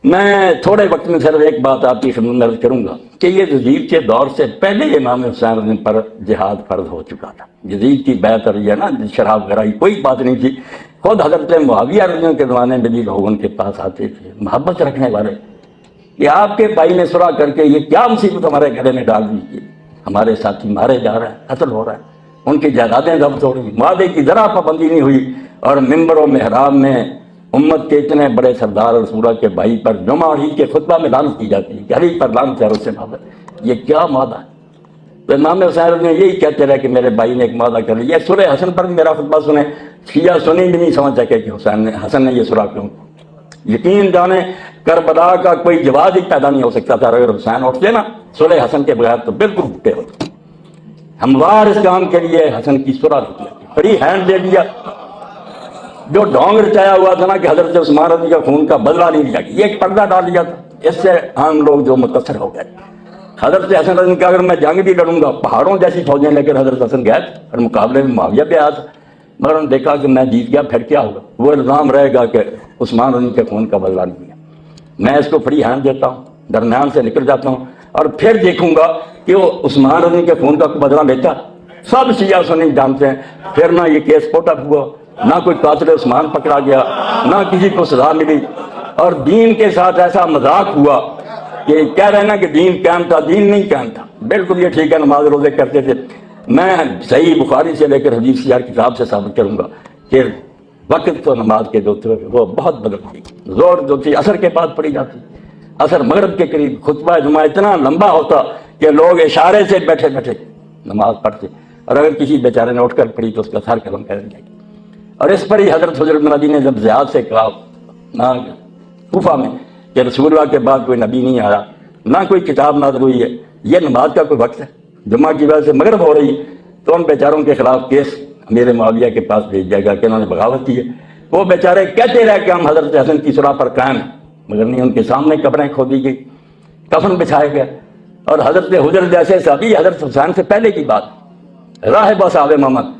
میں تھوڑے وقت میں صرف ایک بات آپ کی خدمت میں عرض کروں گا کہ یہ یزید کے دور سے پہلے امام حسین پر جہاد فرض ہو چکا تھا۔ یزید کی بیعت اور یہ نا شراب وغیرہ کی کوئی بات نہیں تھی۔ خود حضرت معاویہ رضی اللہ عنہ کے زمانے میں بھی لوگ ان کے پاس آتے تھے محبت رکھنے والے کہ آپ کے بھائی نے صلح کر کے یہ کیا مصیبت ہمارے گلے میں ڈال دیجیے، ہمارے ساتھی مارے جا رہے ہیں، قتل ہو رہا ہے، ان کی جائیدادیں ضبط ہو رہی، معاہدے کی ذرا پابندی نہیں ہوئی، اور ممبر و محراب میں امت کے اتنے بڑے سردار رسولہ کے بھائی پر جمعہ اور عید کے خطبہ میں لعنت کی جاتی ہے کہ علی پر لعنت ہے اور اس سے معاہدہ، یہ کیا معاہدہ ہے؟ تو امام حسین نے یہی کہتے رہے کہ میرے بھائی نے ایک معاہدہ کر لیا۔ سورہ حسن پر بھی میرا خطبہ سنیں، شیعہ سنی بھی نہیں سمجھ سکے کہ حسن نے یہ سورہ کیوں۔ یقین جانے کربلا کا کوئی جواز ہی پیدا نہیں ہو سکتا تھا اگر حسین اٹھتے نا سورہ حسن کے بغیر تو بالکل بھٹے ہوتے۔ ہموار اس کام کے لیے حسن کی سورہ لکھ لی، فری ہینڈ دے دیا۔ جو ڈھونگ رچایا ہوا تھا نا کہ حضرت عثمان رضی کا خون کا بدلہ نہیں لیا، یہ ایک پردہ ڈال دیا تھا، اس سے عام لوگ جو متاثر ہو گئے۔ حضرت حسن رضی کا اگر میں جنگ بھی لڑوں گا پہاڑوں جیسی فوجیں لے کر حضرت حسن گئے اور مقابلے میں معاویہ بھی آیا تھا، مگر انہوں نے دیکھا کہ میں جیت گیا پھر کیا ہوگا، وہ الزام رہے گا کہ عثمان رضی کے خون کا بدلہ نہیں لیا۔ میں اس کو فری ہینڈ دیتا ہوں، درمیان سے نکل جاتا ہوں اور پھر دیکھوں گا کہ وہ عثمان رضی کے خون کا بدلہ لیتا۔ سب شیعہ سنی جانتے ہیں پھر نہ یہ کیس پوٹ اپ ہوا، نہ کوئی قاتل عثمان پکڑا گیا، نہ کسی کو سزا ملی، اور دین کے ساتھ ایسا مذاق ہوا کہ کہہ رہے نا کہ دین قائم تھا، دین نہیں قائم تھا۔ بالکل یہ ٹھیک ہے نماز روزے کرتے تھے، میں صحیح بخاری سے لے کر حدیث کی ہر کتاب سے ثابت کروں گا کہ وقت تو نماز کے جو تھے وہ بہت بدل تھی، زور جو تھی عصر کے بعد پڑھی جاتی، عصر مغرب کے قریب، خطبہ جمعہ اتنا لمبا ہوتا کہ لوگ اشارے سے بیٹھے بیٹھے نماز پڑھتے، اور اگر کسی بیچارے نے اٹھ کر پڑھی تو اس کا سر قلم کر جائے گی۔ اور اس پر ہی حضرت حجر بن عدی نے جب زیاد سے کہا کوفہ میں کہ رسول اللہ کے بعد کوئی نبی نہیں آیا، نہ کوئی کتاب نازل ہوئی ہے، یہ نماز کا کوئی وقت ہے، جمعہ کی وجہ سے مغرب ہو رہی، تو ان بیچاروں کے خلاف کیس میرے معاویہ کے پاس بھیج جائے گا کہ انہوں نے بغاوت کی ہے۔ وہ بیچارے کہتے رہے کہ ہم حضرت حسن کی صلح پر قائم ہیں، مگر نہیں، ان کے سامنے قبریں کھودی گئی، کفن بچھائے گئے، اور حضرت حجر جیسے صحابی، حضرت حسین سے پہلے کی بات، راہب صاحب محمد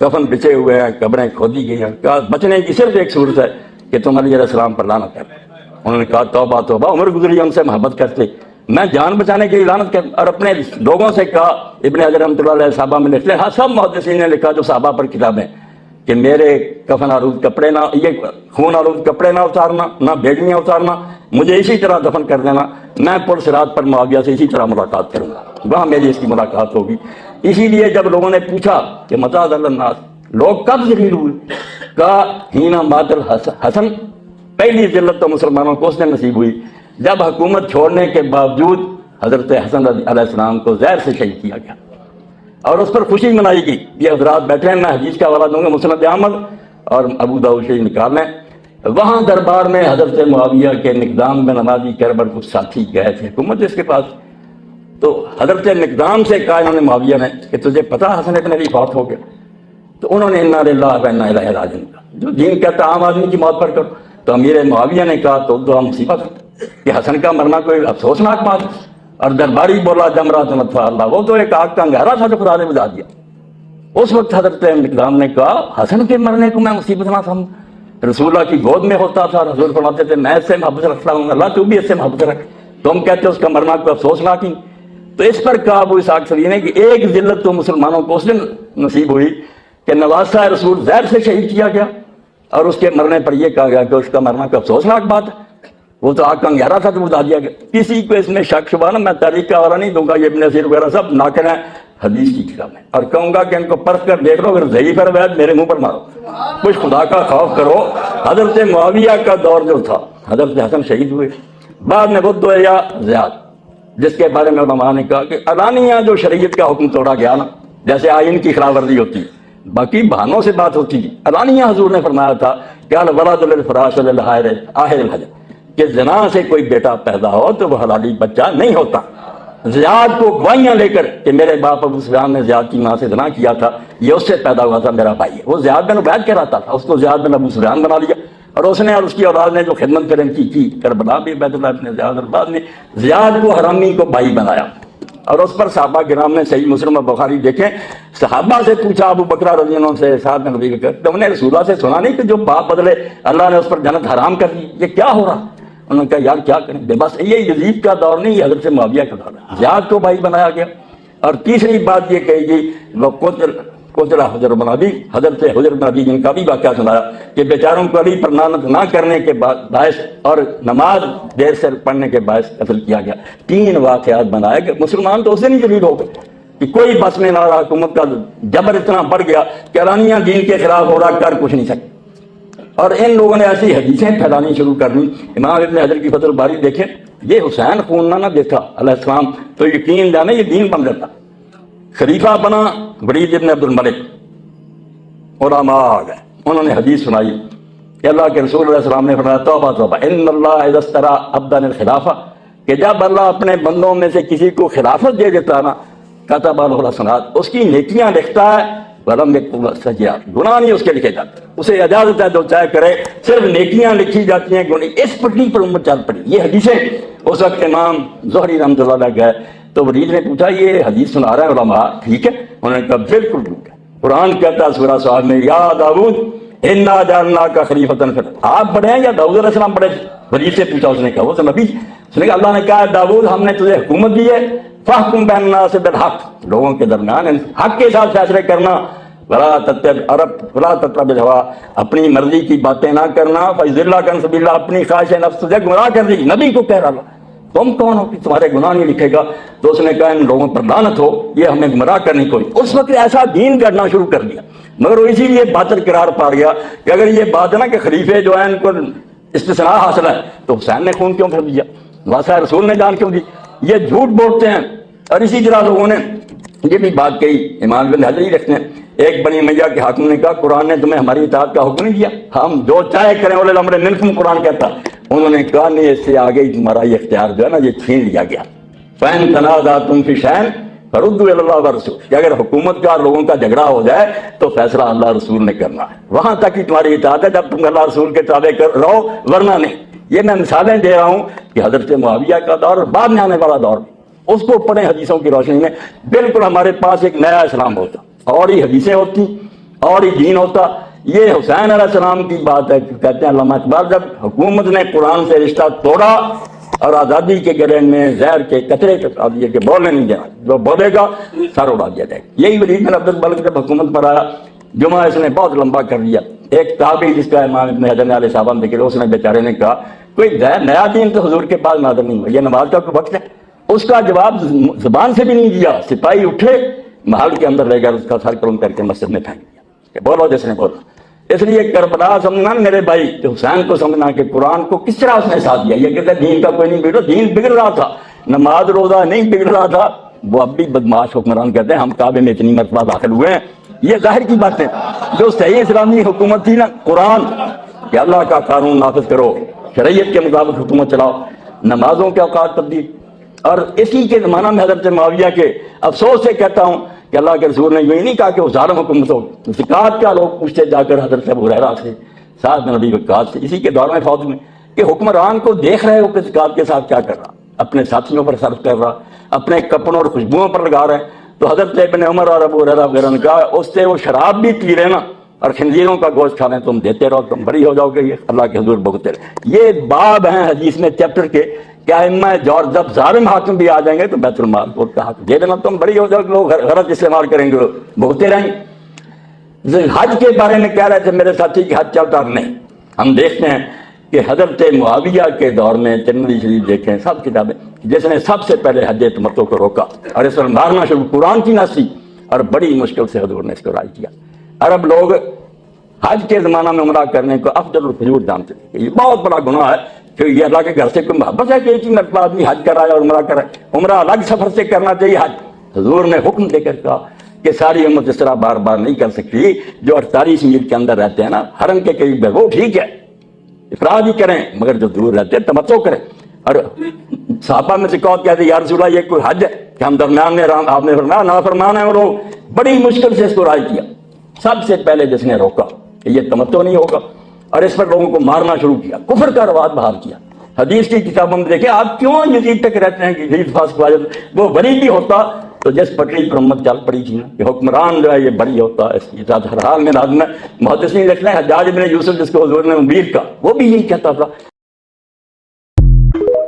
کفن بچے ہوئے ہیں، قبریں کھودی گئی ہیں، کہا بچنے کی صرف ایک صورت ہے کہ تم علیہ السلام پر لعنت کر۔ انہوں نے کہا توبہ توبہ، عمر گزری ہم سے محبت کرتے، میں جان بچانے کے لیے لعنت کر، اور اپنے لوگوں سے کہا، ابن حجر رحمۃ اللہ علیہ صحابہ میں لکھتے ہیں، سب محدثین نے لکھا جو صحابہ پر کتابیں، کہ میرے کفن آلود کپڑے نہ، یہ خون آلود کپڑے نہ اتارنا، نہ بیڑیاں اتارنا، مجھے اسی طرح دفن کر دینا، میں پل صراط پر معاویہ سے اسی طرح ملاقات کروں گا، وہاں میری اس کی ملاقات ہوگی۔ اسی لیے جب لوگوں نے پوچھا کہ متى ذل الناس، لوگ کب ذلیل ہوئے، کہا ہینا مات الحسن، پہلی ذلت تو مسلمانوں کو اس نے نصیب ہوئی جب حکومت چھوڑنے کے باوجود حضرت حسن علیہ السلام کو زہر سے شہید کیا گیا، اور اس پر خوشی منائی گئی۔ یہ حضرات بیٹھے ہیں، میں حدیث کا حوالہ دوں گا، مسند احمد اور ابو داؤد شریف نکال لیں۔ وہاں دربار میں حضرت معاویہ کے مقدام بن نمازی کربر کچھ ساتھی گئے تھے حکومت اس کے پاس، تو حضرت مقدام سے کہا انہوں نے معاویہ نے کہ تجھے پتا حسن ابن علی فوت ہو گیا، تو انہوں نے انا للہ و انا الیہ راجعون کہا، جو دین کہتا عام آدمی کی موت پر کرو، تو امیر معاویہ نے کہا تو مصیبت ہے کہ حسن کا مرنا کوئی افسوسناک بات ہے، اور درباری بولا جمرات نطفہ اللہ، وہ تو ایک آگ کا انگارہ تھا جو خدا نے بجھا دیا۔ اس وقت حضرت مقدام نے کہا حسن کے مرنے کو میں مصیبت نہ سمجھ، رسول اللہ کی گود میں ہوتا تھا، رسول فرماتے تھے میں اس سے محبت رکھتا ہوں، اللہ تو بھی اس سے محبت رکھ، تم کہتے ہو اس کا مرنا کوئی افسوسناک ہی۔ تو اس پر کہا ابو اسحاق سبیعی نے کہ ایک ذلت تو مسلمانوں کو اس دن نصیب ہوئی کہ نواسہ رسول زہر سے شہید کیا گیا، اور اس کے مرنے پر یہ کہا گیا کہ اس کا مرنا کوئی افسوسناک بات ہے، وہ تو آگ کا انگارہ تھا تو بتا دیا گیا۔ کسی کو اس میں شک شبہ نہ، میں تاریخ کا حوالہ نہیں دوں گا، یہ ابن اسیر وغیرہ سب ناقل ہیں حدیث کی کتاب میں، اور کہوں گا کہ ان کو پرکھ کر دیکھ لو، اگر ضعیف ہے روایت میرے منہ پر مارو، کچھ خدا کا خوف کرو۔ حضرت معاویہ کا دور جو تھا، حضرت حسن شہید ہوئے، بعد میں بدھ یا زیاد، جس کے بارے میں علماء نے کہا کہ علانیہ جو شریعت کا حکم توڑا گیا نا، جیسے آئین کی خلاف ورزی ہوتی ہے، باقی بہانوں سے بات ہوتی تھی، علانیہ حضور نے فرمایا تھا کہ الولد للفراش للحائر آخر الحجر، کہ زنا سے کوئی بیٹا پیدا ہو تو وہ حلالی بچہ نہیں ہوتا۔ زیاد کو گواہیاں لے کر کہ میرے باپ ابو سفیان نے زیاد کی ماں سے زنا کیا تھا، یہ اس سے پیدا ہوا تھا میرا بھائی ہے، وہ زیاد بن عبید کہلاتا تھا، اس کو زیاد بن ابو سفیان بنا لیا، اور اس نے اور اس کی اولاد نے جو خدمت کرن کی کربلا بھی عبید اللہ ابن زیاد، اور بعد نے زیاد کو حرامی کو بھائی بنایا، اور اس پر صحابہ کرام نے صحیح مسلم اور بخاری دیکھیں، صحابہ سے پوچھا ابو بکر رضی اللہ عنہ سے، سعد بن ربیعہ، تم نے رسول اللہ سے سنا نہیں کہ جو باپ بدلے اللہ نے اس پر جنت حرام کر دی، یہ کیا ہو رہا؟ انہوں نے کہا یار کیا کریں، بس یہ یزید کا دور نہیں، یہ حضرت معاویہ کا دور ہے، زیاد کو بھائی بنایا گیا۔ اور تیسری بات یہ کہی گئی وہ قتل حجر بن ابی، حضرت حجر بن ابی جن کا بھی واقعہ سنایا کہ بیچاروں کو علی پر لعنت نہ کرنے کے باعث اور نماز دیر سے پڑھنے کے باعث قتل کیا گیا۔ 3 واقعات بنائے کہ مسلمان تو اسے نہیں ذلیل ہو گئے کہ کوئی بس میں نہ رہا، حکومت کا جبر اتنا بڑھ گیا کہ اعلانیہ دین کے خلاف ہو رہا، کر کچھ نہیں سکتے۔ اور ان لوگوں نے ایسی حدیثیں پھیلانی شروع کر دی۔ امام ابن حجر کی فتح الباری دیکھیں، یہ حسین خون نہ دیکھا علیہ السلام تو یقین جانے یہ دین بن جاتا۔ خلیفہ بنا ولید ابن عبد الملک، علماء آ گئے، انہوں نے حدیث سنائی کہ اللہ کے رسول علیہ السلام نے فرمایا توبہ توبہ ان اللہ اذا استرا عبدا الخلافہ، کہ جب اللہ اپنے بندوں میں سے کسی کو خلافت دے دیتا نا کتب له الحسنات، اس کی نیکیاں لکھتا ہے، ولم یکتب السیئات، گناہ نہیں اس کے لکھے جاتے، اسے اجازت ہے جو چاہے کرے، صرف نیکیاں لکھی جاتی ہیں، گناہ اس پٹری پر امت چل پڑی۔ یہ حدیثیں اس وقت امام زہری رحمۃ اللہ علیہ گئے تو ولید نے پوچھا یہ حدیث سنا رہے ہیں علماء ٹھیک ہے؟ انہوں نے کہا بالکل ٹھیک ہے، قرآن کہتا ہے سورہ صاد میں یا داؤد انا جعلناک خلیفۃ فی الارض، آپ بڑے ہیں یا داؤد علیہ السلام بڑے؟ ولید سے پوچھا، اس نے کہا وہ تو نبی، اس نے کہا اللہ نے کہا داؤد ہم نے تجھے حکومت دی ہے، فاحکم بین الناس بالحق، لوگوں کے درمیان حق کے ساتھ فیصلے کرنا، ولا تتبع الہویٰ، اپنی مرضی کی باتیں نہ کرنا، فیضلک عن سبیل اللہ، اپنی خواہش نفس تجھے گمراہ کر دی۔ نبی کو کہہ رہا تم کون ہو کہ تمہارے گناہ نہیں لکھے گا؟ تو اس نے کہا ان لوگوں پر لعنت ہو، یہ ہمیں گمراہ کرنے کوئی۔ اس وقت ایسا دین کرنا شروع کر دیا، مگر وہ اسی لیے باطل قرار پا گیا کہ اگر یہ بات ہے نا کہ خلیفے جو ہیں ان کو استثناء حاصل ہے تو حسین نے خون کیوں پھر دیا، واسطہ رسول نے جان کیوں دی؟ یہ جھوٹ بولتے ہیں۔ اور اسی طرح لوگوں نے یہ بھی بات کہی، امام ابن حجر ہی رکھتے ہیں، ایک بنی امیہ کے حاکم نے کہا قرآن نے تمہیں ہماری اطاعت کا حکم نہیں دیا، ہم جو چاہے کریں، اولے الامر منکم قرآن کہتا۔ انہوں نے کہا نہیں، اس سے آگے ہی تمہارا یہ اختیار جو ہے نا یہ چھین لیا گیا۔ فَإِن تَنَازَعْتُمْ فِي شَيْءٍ فَرُدُّوهُ إِلَى اللَّهِ وَالرَّسُولِ، کہ اگر حکومت کا اور لوگوں کا جھگڑا ہو جائے تو فیصلہ اللہ رسول نے کرنا ہے، وہاں تک ہی تمہاری اطاعت ہے جب تم اللہ رسول کے تابع رہو، ورنہ نہیں۔ یہ میں مثالیں دے رہا ہوں کہ حضرت معاویہ کا دور اور بعد میں آنے والا دور، اس کو پڑھیں حدیثوں کی روشنی میں، بالکل ہمارے پاس ایک نیا اسلام ہوتا، اور ہی حدیثیں ہوتی اور ہی دین ہوتا۔ یہ حسین علیہ السلام کی بات ہے، کہتے ہیں علامہ اقبال جب حکومت نے قرآن سے رشتہ توڑا اور آزادی کے گرے میں زہر کے قطرے ٹکرا دیے کہ بولنے نہیں دینا، جو بولے گا سر اڑا دیا جائے گا۔ یہی ولید بن عبد الملک جب حکومت پر آیا، جمعہ اس نے بہت لمبا کر دیا۔ ایک تابعی جس کا امام ابن حجر نے علیہ صاحب ذکر، اس نے بیچارے نے کہا کوئی نیا دین تو حضور کے پاس نازل نہیں ہوا، یہ نماز کا کوئی وقت ہے؟ اس کا جواب زبان سے بھی نہیں دیا، سپاہی اٹھے محل کے اندر لے کر اس کا سر قلم کر کے مسجد میں پھینک دیا کہ بولو جس نے بولا۔ اس لیے کربلا سمجھنا میرے بھائی کہ حسین کو سمجھنا کہ قرآن کو کس طرح اس نے ساتھ دیا۔ یہ کہتے ہیں دین کا کوئی نہیں بگڑا، دین بگڑ رہا تھا، نماز روزہ نہیں بگڑ رہا تھا۔ وہ اب بھی بدماش حکمران کہتے ہیں ہم کعبے میں اتنی مرتبہ داخل ہوئے ہیں، یہ ظاہر کی بات ہے۔ جو صحیح اسلامی حکومت تھی نا قرآن کہ اللہ کا قانون نافذ کرو، شریعت کے مطابق حکومت چلاؤ، نمازوں کے اوقات تبدیل، اور اسی کے زمانہ میں حضرت معاویہ کے افسوس سے کہتا ہوں کہ اللہ کے رسول نے یوں ہی نہیں کہا کہ وہ ظالم حکومت ہو، زکوٰۃ کا لوگ پوچھتے جا کر حضرت ابو ہریرہ سے، سعد بن ابی وقاص سے، اسی کے دور میں فوج میں، کہ حکمران کو دیکھ رہے ہو کہ زکوٰۃ کے ساتھ کیا کر رہا، اپنے ساتھیوں پر صرف کر رہا، اپنے کپڑوں اور خوشبوؤں پر لگا رہے ہیں۔ تو حضرت ابن عمر اور ابو ہریرہ وغیرہ نے کہا اس سے وہ شراب بھی پی رہے نا اور خنزیروں کا گوشت کھانے تم دیتے رہو، تم بری ہو جاؤ گے، یہ اللہ کے حضور بھگتے رہے۔ یہ باب ہیں حدیث میں چیپٹر کے، کیا ائمہ اور جب ظالم حاکم بھی آ جائیں گے تو بیت المال کو کا حق دے دینا، تم بڑی ہو جاؤ، لوگ غلط استعمال کریں گے، بھگتے رہیں گے۔ حج کے بارے میں کہہ رہے تھے میرے ساتھی کہ حج چلتا نہیں، ہم دیکھتے ہیں کہ حضرت معاویہ کے دور میں ترمذی شریف دیکھیں سب کتابیں، جس نے سب سے پہلے حج تمتع کو روکا اور اس پر مارنا شروع، قرآن کی ناسی، اور بڑی مشکل سے حضور نے اس کو رائج کیا۔ عرب لوگ حج کے زمانہ میں عمرہ کرنے کو افضل الفجور جانتے تھے کہ یہ بہت بڑا گناہ ہے کہ یہ اللہ کے گھر سے کوئی محبت ہے کہ ایک ہی مرتبہ آدمی حج کرائے اور عمرہ کرائے، عمرہ الگ سفر سے کرنا چاہیے، حج حضور نے حکم دے کر کہا کہ ساری امت اس طرح بار بار نہیں کر سکتی، جو 48 میل کے اندر رہتے ہیں نا حرم کے قریب ہے وہ ٹھیک ہے افراد ہی کریں، مگر جو دور رہتے ہیں تمتع کریں۔ اور صحابہ میں سے کہا کہ یا رسول اللہ یہ کوئی حج ہے کہ ہم درمیان میں آپ نے فرمایا نافرمان ہیں، اور وہ بڑی مشکل سے اس کو رائج کیا۔ سب سے پہلے جس نے روکا کہ یہ تمتع نہیں ہوگا اور اس پر لوگوں کو مارنا شروع کیا، کفر کا رواج بحال کیا۔ حدیث کی کتابوں میں دیکھیں آپ کیوں یزید تک رہتے ہیں کہ یزید فاسق واجب، وہ بری بھی ہوتا تو جس پٹری پر امت چل پڑی تھی نا کہ حکمران جو ہے یہ بری ہوتا، اس کی ذات ہر حال میں لازم ہے۔ محدثین لکھ لیں حجاج بن یوسف جس کو حضور نے امیر کا، وہ بھی یہی کہتا تھا ہے